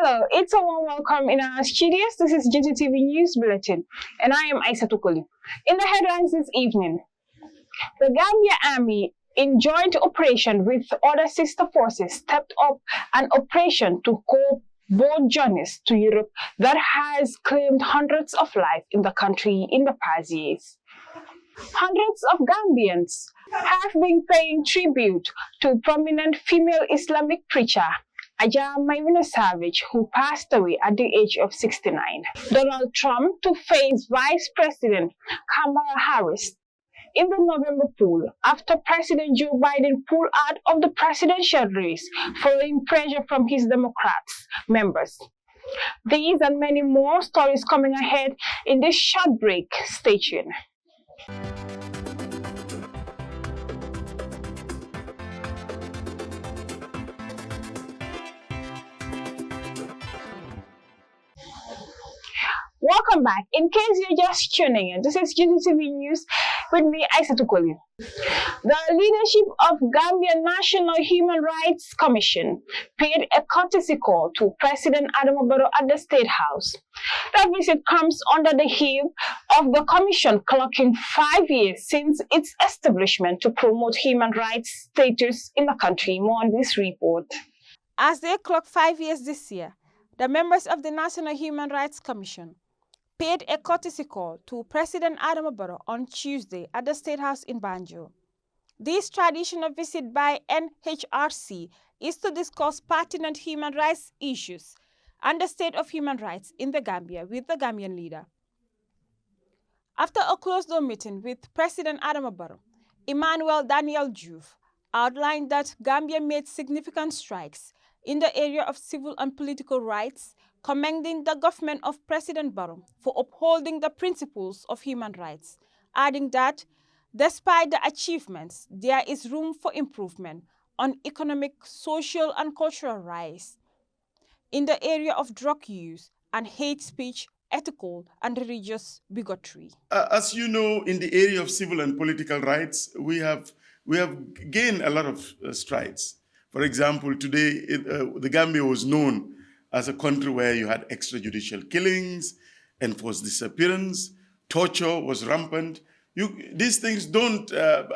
Hello, it's a warm welcome in our studios. This is Gttv News Bulletin, and I am Aisa Tukuli. In the headlines this evening, the Gambia Army, in joint operation with other sister forces, stepped up an operation to cope boat journeys to Europe that has claimed hundreds of lives in the country in the past years. Hundreds of Gambians have been paying tribute to prominent female Islamic preacher Aja Maimuna Savage, who passed away at the age of 69. Donald Trump to face Vice President Kamala Harris in the November poll after President Joe Biden pulled out of the presidential race following pressure from his Democrats members. These and many more stories coming ahead in this short break. Stay tuned. Welcome back. In case you're just tuning in, this is Gttv News with me, Aisa Tukoli. The leadership of Gambian National Human Rights Commission paid a courtesy call to President Adama Barrow at the State House. The visit comes under the heel of the commission clocking 5 years since its establishment to promote human rights status in the country. More on this report. As they clock 5 years this year, the members of the National Human Rights Commission paid a courtesy call to President Adama Barrow on Tuesday at the State House in Banjul. This traditional visit by NHRC is to discuss pertinent human rights issues and the state of human rights in the Gambia with the Gambian leader. After a closed-door meeting with President Adama Barrow, Emmanuel Daniel Diouf outlined that Gambia made significant strides in the area of civil and political rights, commending the government of President Barrow for upholding the principles of human rights, adding that despite the achievements, there is room for improvement on economic, social, and cultural rights in the area of drug use and hate speech, ethical and religious bigotry. As you know, in the area of civil and political rights, we have gained a lot of strides. For example, today, the Gambia was known as a country where you had extrajudicial killings, enforced disappearance, torture was rampant. These things don't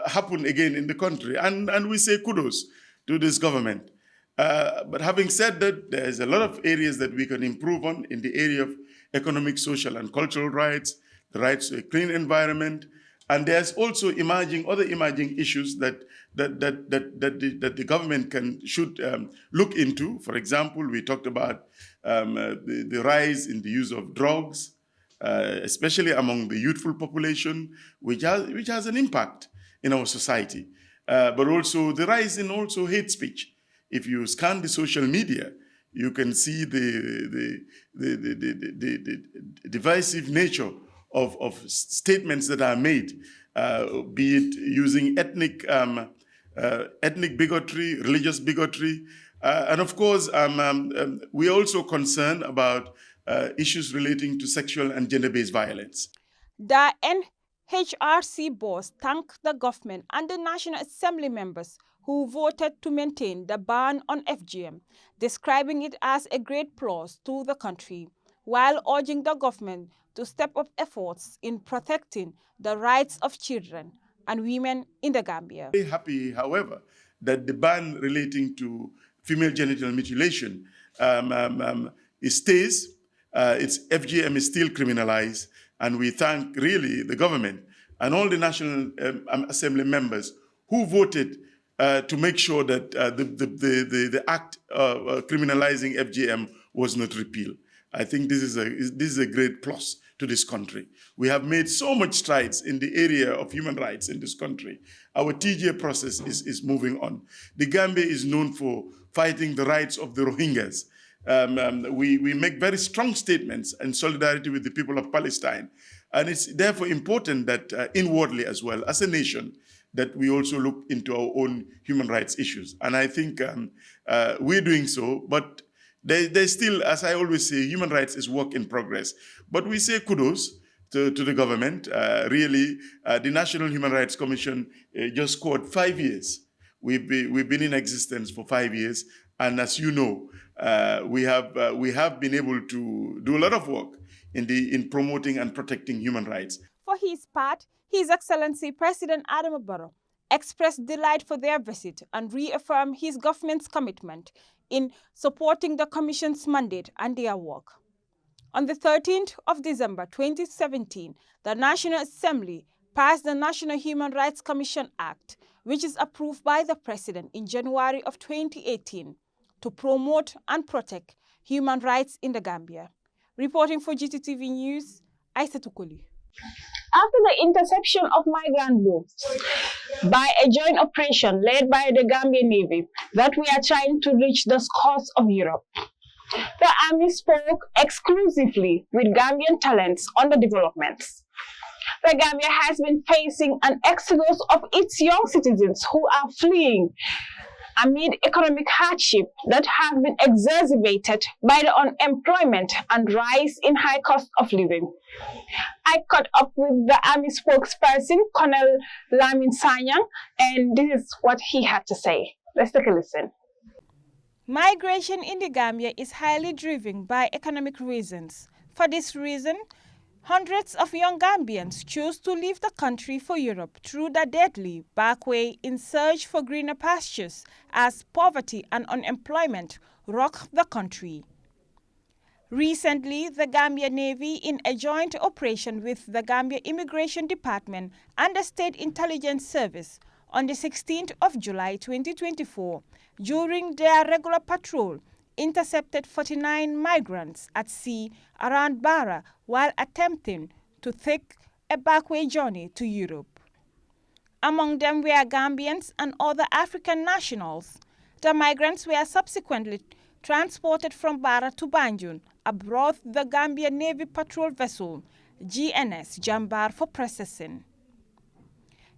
happen again in the country, and we say kudos to this government. But having said that, there's a lot of areas that we can improve on in the area of economic, social, and cultural rights, the rights to a clean environment, and there's also other emerging issues that the government should look into. For example, we talked about the rise in the use of drugs, especially among the youthful population, which has an impact in our society. But also the rise in hate speech. If you scan the social media, you can see the divisive nature of statements that are made, be it using ethnic bigotry, religious bigotry, and of course, we are also concerned about issues relating to sexual and gender-based violence. The NHRC boss thanked the government and the National Assembly members who voted to maintain the ban on FGM, describing it as a great plus to the country, while urging the government to step up efforts in protecting the rights of children and women in the Gambia. Very happy, however, that the ban relating to female genital mutilation stays. FGM is still criminalized, and we thank really the government and all the National Assembly members who voted to make sure that the act criminalizing FGM was not repealed. I think this is a great plus to this country. We have made so much strides in the area of human rights in this country. Our TJ process is moving on. The Gambia is known for fighting the rights of the Rohingyas. We make very strong statements in solidarity with the people of Palestine. And it's therefore important that inwardly as well, as a nation, that we also look into our own human rights issues. And I think we're doing so, but there's still, as I always say, human rights is work in progress. But we say kudos to the government. Really, the National Human Rights Commission just scored 5 years. We've been in existence for 5 years, And as you know, we have been able to do a lot of work in promoting and protecting human rights. For his part, His Excellency President Adama Barrow expressed delight for their visit and reaffirmed his government's commitment in supporting the Commission's mandate and their work. On the 13th of December 2017, the National Assembly passed the National Human Rights Commission Act, which is approved by the President in January of 2018 to promote and protect human rights in the Gambia. Reporting for Gttv News, Aisa Tukuli. After the interception of migrant boats by a joint operation led by the Gambian Navy that we are trying to reach the coast of Europe, the Army spoke exclusively with Gambian talents on the developments. The Gambia has been facing an exodus of its young citizens who are fleeing amid economic hardship that have been exacerbated by the unemployment and rise in high cost of living. I caught up with the Army spokesperson, Colonel Lamin Sanyang, and this is what he had to say. Let's take a listen. Migration in the Gambia is highly driven by economic reasons. For this reason, hundreds of young Gambians choose to leave the country for Europe through the deadly back way in search for greener pastures as poverty and unemployment rock the country. Recently, the Gambia Navy, in a joint operation with the Gambia Immigration Department and the State Intelligence Service, on the 16th of July 2024, during their regular patrol, intercepted 49 migrants at sea around Barra while attempting to take a backway journey to Europe. Among them were Gambians and other African nationals. The migrants were subsequently transported from Barra to Banjul aboard the Gambia Navy patrol vessel GNS Jambar for processing.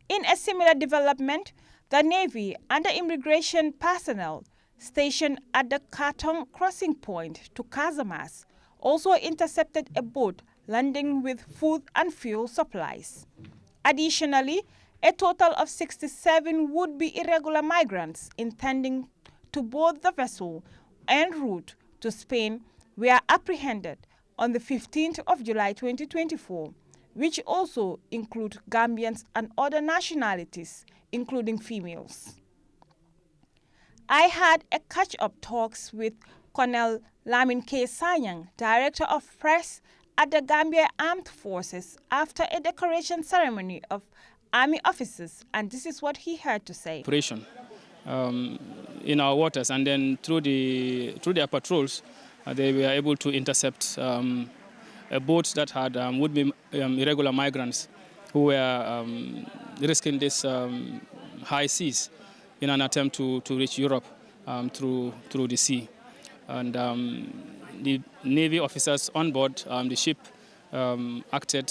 In a similar development, the Navy and the immigration personnel stationed at the Katong crossing point to Casamas also intercepted a boat landing with food and fuel supplies. Additionally, a total of 67 would-be irregular migrants intending to board the vessel en route to Spain were apprehended on the 15th of July 2024, which also include Gambians and other nationalities, including females. I had a catch-up talks with Colonel Lamin K. Sanyang, Director of Press at the Gambia Armed Forces, after a decoration ceremony of Army officers, and this is what he had to say. Operation in our waters, and then through their patrols, they were able to intercept a boat that had would-be irregular migrants who were risking this high seas in an attempt to reach Europe through the sea. And the Navy officers on board the ship acted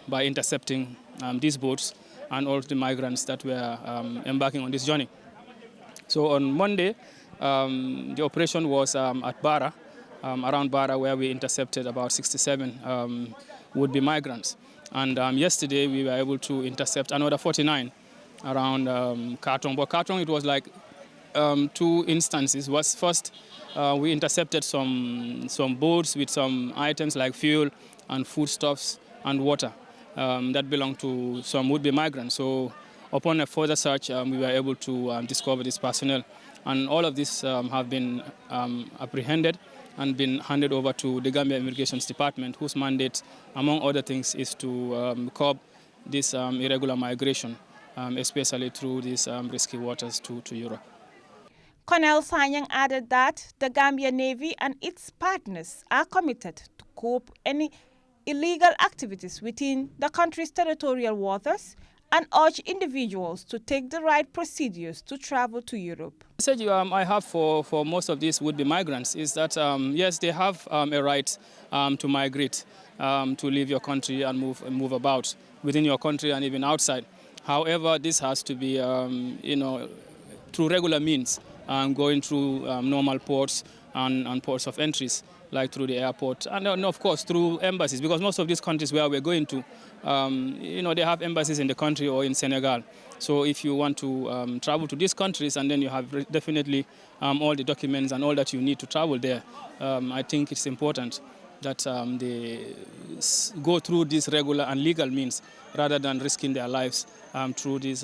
by intercepting these boats and all the migrants that were embarking on this journey. So on Monday, the operation was at Barra, around Barra, where we intercepted about 67 would-be migrants. And yesterday, we were able to intercept another 49 around Katong. But Katong, it was like two instances. Was first, we intercepted some boats with some items like fuel and foodstuffs and water that belonged to some would-be migrants. So upon a further search, we were able to discover this personnel. And all of this have been apprehended and been handed over to the Gambia Immigration Department, whose mandate, among other things, is to curb this irregular migration, especially through these risky waters to Europe. Colonel Sanyang added that the Gambia Navy and its partners are committed to curb any illegal activities within the country's territorial waters and urge individuals to take the right procedures to travel to Europe. The message I have for most of these would-be migrants is that, yes, they have a right to migrate, to leave your country and move about within your country and even outside. However, this has to be, through regular means, going through normal ports and ports of entries like through the airport, and of course through embassies, because most of these countries where we're going to, they have embassies in the country or in Senegal. So if you want to travel to these countries, and then you have definitely all the documents and all that you need to travel there, I think it's important that they go through these regular and legal means rather than risking their lives through these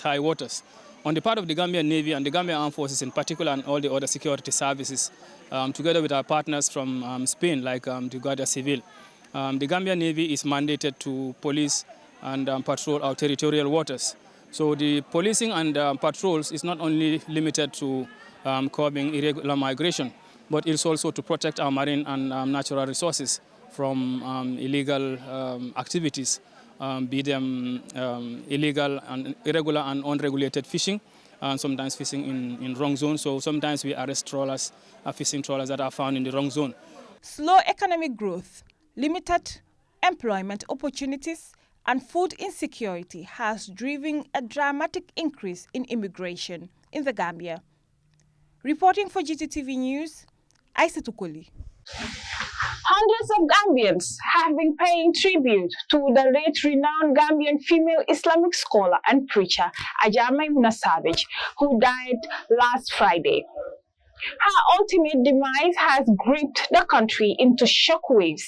high waters. On the part of the Gambian Navy and the Gambian Armed Forces in particular, and all the other security services, together with our partners from Spain, like the Guardia Civil, the Gambian Navy is mandated to police and patrol our territorial waters. So the policing and patrols is not only limited to curbing irregular migration, but it's also to protect our marine and natural resources from illegal activities, be them illegal and irregular and unregulated fishing, and sometimes fishing in wrong zones. So sometimes we arrest trawlers, fishing trawlers that are found in the wrong zone. Slow economic growth, limited employment opportunities, and food insecurity has driven a dramatic increase in immigration in the Gambia. Reporting for Gttv News, Aissatou. Hundreds of Gambians have been paying tribute to the late renowned Gambian female Islamic scholar and preacher, Maimuna Savage, who died last Friday. Her ultimate demise has gripped the country into shockwaves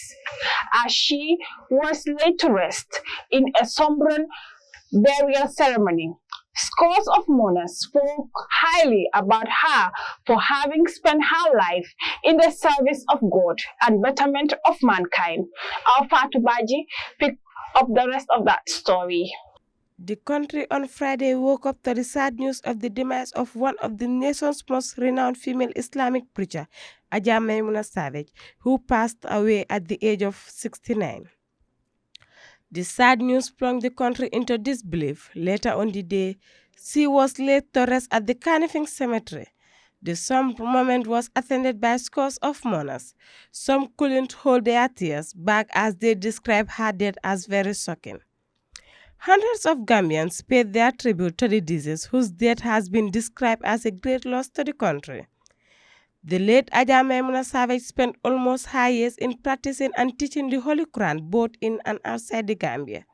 as she was laid to rest in a solemn burial ceremony. Scores of mourners spoke highly about her for having spent her life in the service of God and betterment of mankind. Our Fatou Baji picked up the rest of that story. The country on Friday woke up to the sad news of the demise of one of the nation's most renowned female Islamic preacher, Maimuna Savage, who passed away at the age of 69. The sad news plunged the country into disbelief. Later on the day, she was laid to rest at the Kanifing Cemetery. The somber moment was attended by scores of mourners. Some couldn't hold their tears back as they described her death as very shocking. Hundreds of Gambians paid their tribute to the deceased, whose death has been described as a great loss to the country. The late Maimuna Savage spent almost her years in practicing and teaching the Holy Quran both in and outside the Gambia.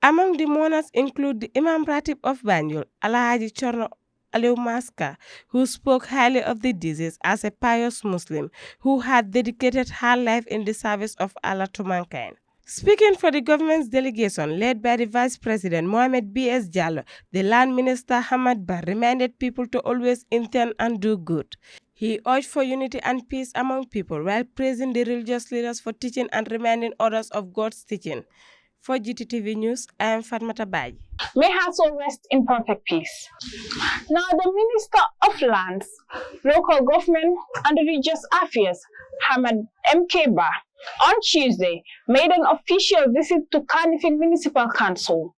Among the mourners include the Imam Ratib of Banjul, Alhaji Chorno Aliou Maska, who spoke highly of the deceased as a pious Muslim who had dedicated her life in the service of Allah to mankind. Speaking for the government's delegation led by the Vice President Mohamed B.S. Jallow, the Land Minister Hamad Bar reminded people to always intend and do good. He urged for unity and peace among people while praising the religious leaders for teaching and reminding others of God's teaching. For Gttv News, I am Fatmata Baji. May her soul rest in perfect peace. Now, the Minister of Lands, Local Government and Religious Affairs, Hamad M.K. Ba, on Tuesday, made an official visit to Kanifing Municipal Council.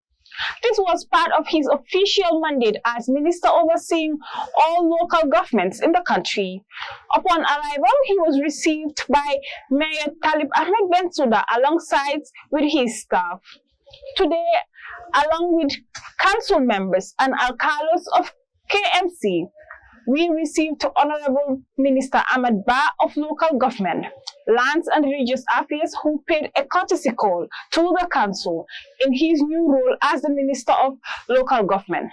This was part of his official mandate as minister overseeing all local governments in the country. Upon arrival, he was received by Mayor Talib Ahmed Bensouda alongside with his staff. Today, along with council members and alcalos of KMC, we received Honorable Minister Ahmad Ba of Local Government, Lands and Religious Affairs, who paid a courtesy call to the council in his new role as the Minister of Local Government.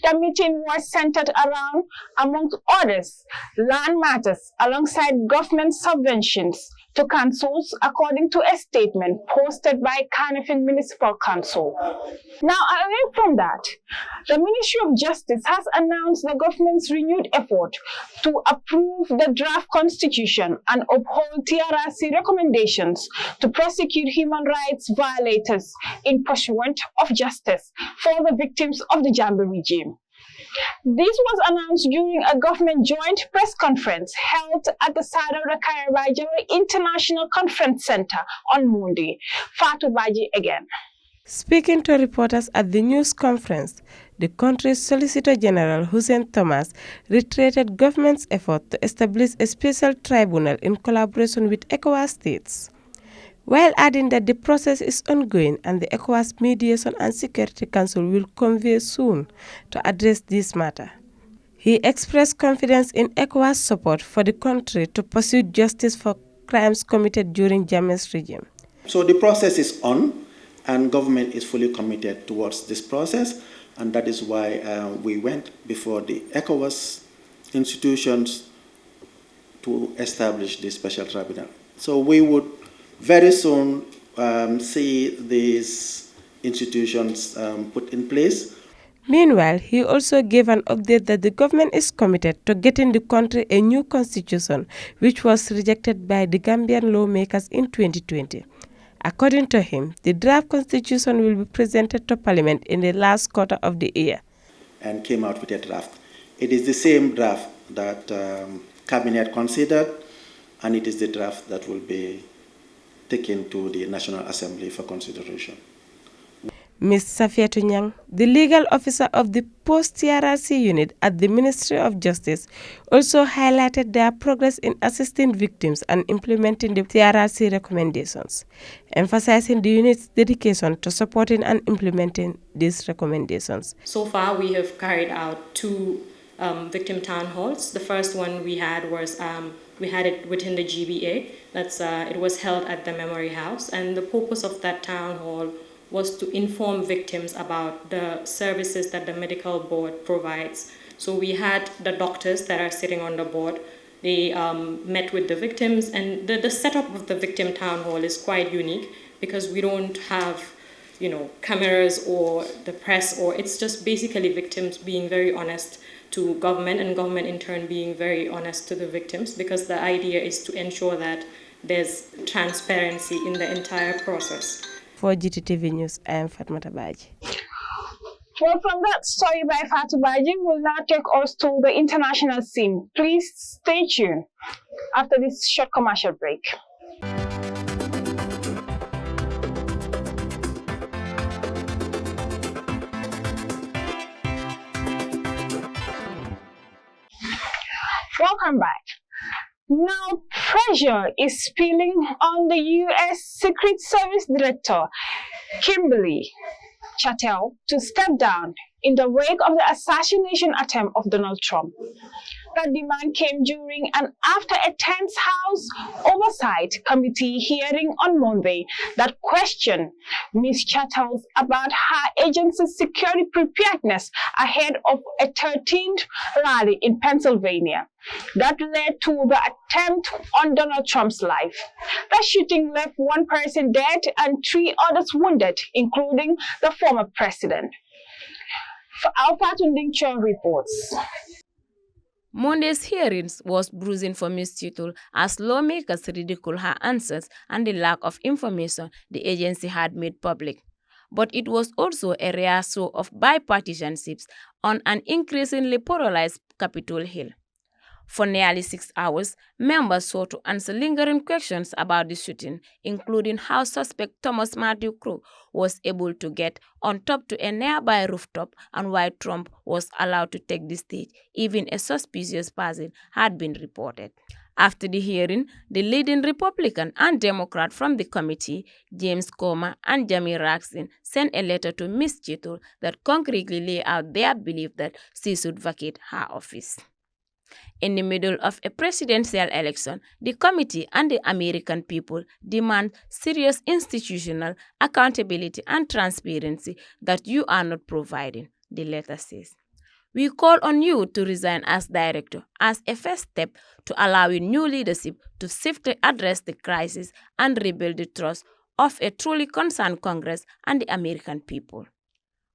The meeting was centered around, amongst others, land matters alongside government subventions to councils, according to a statement posted by Kanifing Municipal Council. Now, away from that, the Ministry of Justice has announced the government's renewed effort to approve the draft constitution and uphold TRRC recommendations to prosecute human rights violators in pursuit of justice for the victims of the Jambi regime. This was announced during a government joint press conference held at the Sadara Kairabajara International Conference Center on Monday. Fatou Baji again. Speaking to reporters at the news conference, the country's Solicitor General Hussein Thomas reiterated government's effort to establish a special tribunal in collaboration with ECOWAS states, while adding that the process is ongoing and the ECOWAS Mediation and Security Council will convene soon to address this matter. He expressed confidence in ECOWAS support for the country to pursue justice for crimes committed during Jammeh's regime. So the process is on, and government is fully committed towards this process, and that is why we went before the ECOWAS institutions to establish this special tribunal. So we would very soon see these institutions put in place. Meanwhile, he also gave an update that the government is committed to getting the country a new constitution, which was rejected by the Gambian lawmakers in 2020. According to him, the draft constitution will be presented to Parliament in the last quarter of the year. And came out with a draft. It is the same draft that Cabinet considered, and it is the draft that will be taken to the National Assembly for consideration. Ms. Safiatou Nyang, the legal officer of the post-TRRC unit at the Ministry of Justice, also highlighted their progress in assisting victims and implementing the TRRC recommendations, emphasizing the unit's dedication to supporting and implementing these recommendations. So far, we have carried out 2 victim town halls. The first one we had was we had it within the GBA. It was held at the Memory House, and the purpose of that town hall was to inform victims about the services that the medical board provides. So we had the doctors that are sitting on the board. They met with the victims, and the setup of the victim town hall is quite unique because we don't have, cameras or the press, or it's just basically victims being very honest to government, and government in turn being very honest to the victims, because the idea is to ensure that there's transparency in the entire process. For Gttv News, I am Fatmata Baji. Well, from that story by Fatou Baji will now take us to the international scene. Please stay tuned after this short commercial break. Welcome back. Now, pressure is spilling on the U.S. Secret Service Director, Kimberly Chattel, to step down in the wake of the assassination attempt of Donald Trump. That demand came during and after a tense House Oversight Committee hearing on Monday that questioned Ms. Chattel about her agency's security preparedness ahead of a 13th rally in Pennsylvania. That led to the attempt on Donald Trump's life. The shooting left 1 person dead and 3 others wounded, including the former president. Alpha Tunding reports. Monday's hearings was bruising for Ms. Chattel as lawmakers ridiculed her answers and the lack of information the agency had made public. But it was also a rare show of bipartisanships on an increasingly polarized Capitol Hill. For nearly 6 hours, members sought to answer lingering questions about the shooting, including how suspect Thomas Matthew Crow was able to get on top to a nearby rooftop and why Trump was allowed to take the stage, even a suspicious person had been reported. After the hearing, the leading Republican and Democrat from the committee, James Comer and Jamie Raskin, sent a letter to Ms. Chattel that concretely laid out their belief that she should vacate her office. In the middle of a presidential election, the committee and the American people demand serious institutional accountability and transparency that you are not providing, the letter says. We call on you to resign as director as a first step to allowing new leadership to swiftly address the crisis and rebuild the trust of a truly concerned Congress and the American people.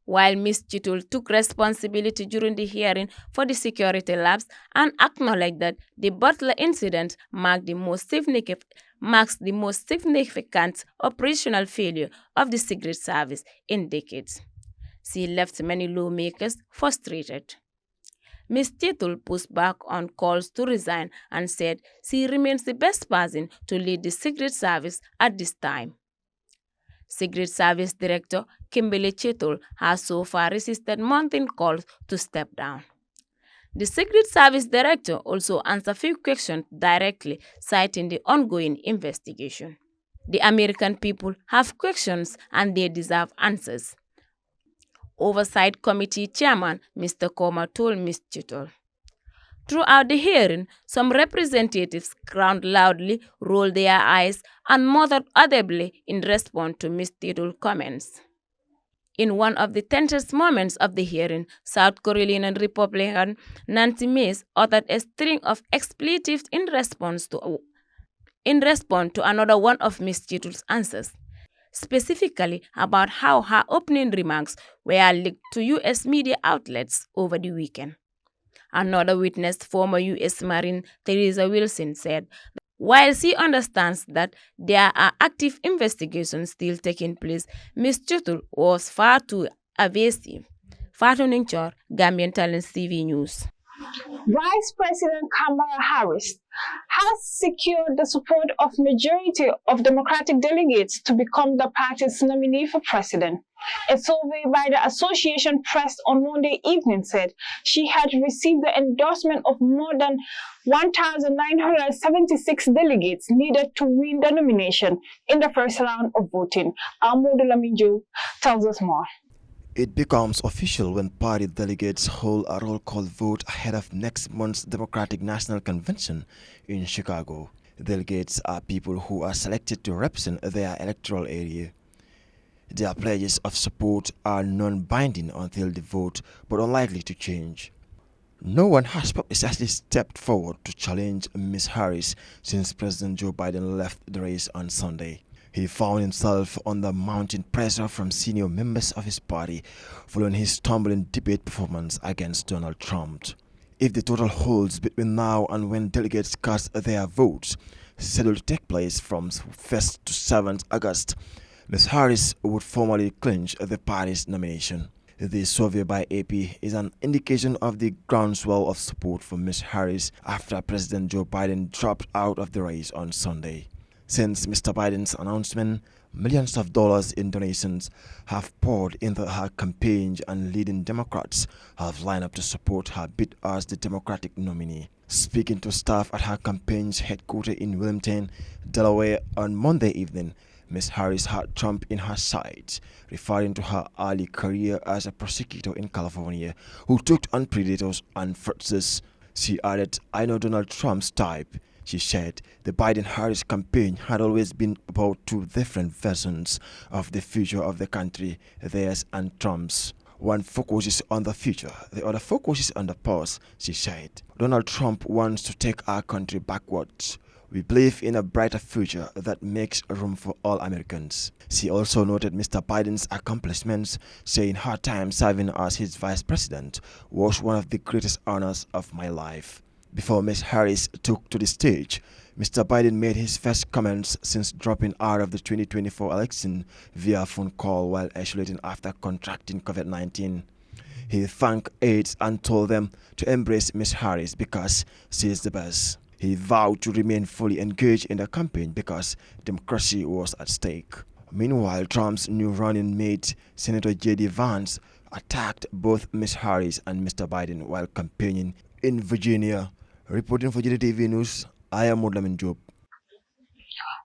While Ms. Chattel took responsibility during the hearing for the security lapse and acknowledged that the Butler incident marks the most significant operational failure of the Secret Service in decades, she left many lawmakers frustrated. Ms. Chattel pushed back on calls to resign and said she remains the best person to lead the Secret Service at this time. Secret Service Director Kimberly Chattel has so far resisted mounting calls to step down. The Secret Service Director also answered few questions directly, citing the ongoing investigation. The American people have questions and they deserve answers. Oversight Committee Chairman Mr. Comer told Ms. Chattel. Throughout the hearing, some representatives frowned loudly, rolled their eyes, and muttered audibly in response to Ms. Titul's comments. In one of the tensest moments of the hearing, South Carolina Republican Nancy Mace uttered a string of expletives in response to another one of Ms. Titul's answers, specifically about how her opening remarks were leaked to U.S. media outlets over the weekend. Another witness, former U.S. Marine Theresa Wilson, said, while she understands that there are active investigations still taking place, Ms. Tutul was far too evasive. Fatou Ningchor, Gambian Talents TV News. Vice President Kamala Harris has secured the support of majority of Democratic delegates to become the party's nominee for president. A survey by the Association Press on Monday evening said she had received the endorsement of more than 1,976 delegates needed to win the nomination in the first round of voting. Amadou Laminjo tells us more. It becomes official when party delegates hold a roll call vote ahead of next month's Democratic National Convention in Chicago. Delegates are people who are selected to represent their electoral area. Their pledges of support are non-binding until the vote, but unlikely to change. No one has publicly stepped forward to challenge Ms. Harris since President Joe Biden left the race on Sunday. He found himself under mounting pressure from senior members of his party following his stumbling debate performance against Donald Trump. If the total holds between now and when delegates cast their votes, scheduled to take place from 1st to 7th August, Ms. Harris would formally clinch the party's nomination. The survey by AP is an indication of the groundswell of support for Ms. Harris after President Joe Biden dropped out of the race on Sunday. Since Mr. Biden's announcement, millions of dollars in donations have poured into her campaign, and leading Democrats have lined up to support her bid as the Democratic nominee. Speaking to staff at her campaign's headquarters in Wilmington, Delaware on Monday evening, Ms. Harris had Trump in her sights, referring to her early career as a prosecutor in California who took on predators and fraudsters. She added, "I know Donald Trump's type." She said the Biden-Harris campaign had always been about two different versions of the future of the country, theirs and Trump's. One focuses on the future, the other focuses on the past, she said. Donald Trump wants to take our country backwards. We believe in a brighter future that makes room for all Americans. She also noted Mr. Biden's accomplishments, saying her time serving as his vice president was one of the greatest honors of my life. Before Ms. Harris took to the stage, Mr. Biden made his first comments since dropping out of the 2024 election via phone call while isolating after contracting COVID-19. He thanked aides and told them to embrace Ms. Harris because she is the best. He vowed to remain fully engaged in the campaign because democracy was at stake. Meanwhile, Trump's new running mate, Senator J.D. Vance, attacked both Ms. Harris and Mr. Biden while campaigning in Virginia. Reporting for Gttv News, I am Modlamin Job.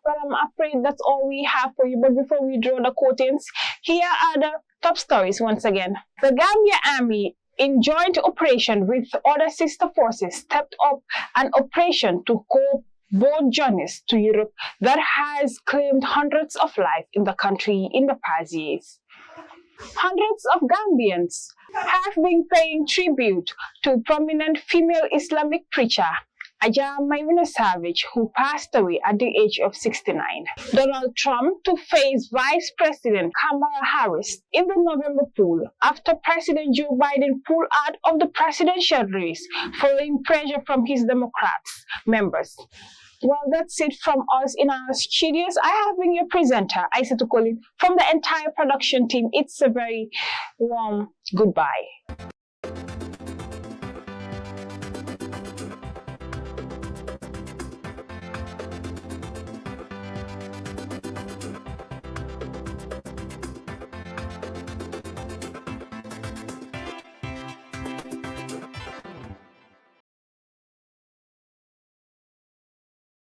Well, I'm afraid that's all we have for you. But before we draw the curtains, here are the top stories once again. The Gambia Army, in joint operation with other sister forces, stepped up an operation to cope boat journeys to Europe that has claimed hundreds of lives in the country in the past years. Hundreds of Gambians have been paying tribute to prominent female Islamic preacher Ajah Maimuna Savage, who passed away at the age of 69. Donald Trump to face Vice President Kamala Harris in the November poll after President Joe Biden pulled out of the presidential race following pressure from his Democrats members. Well, that's it from us in our studios. I have been your presenter, Aisha Tukoli. From the entire production team, it's a very warm goodbye.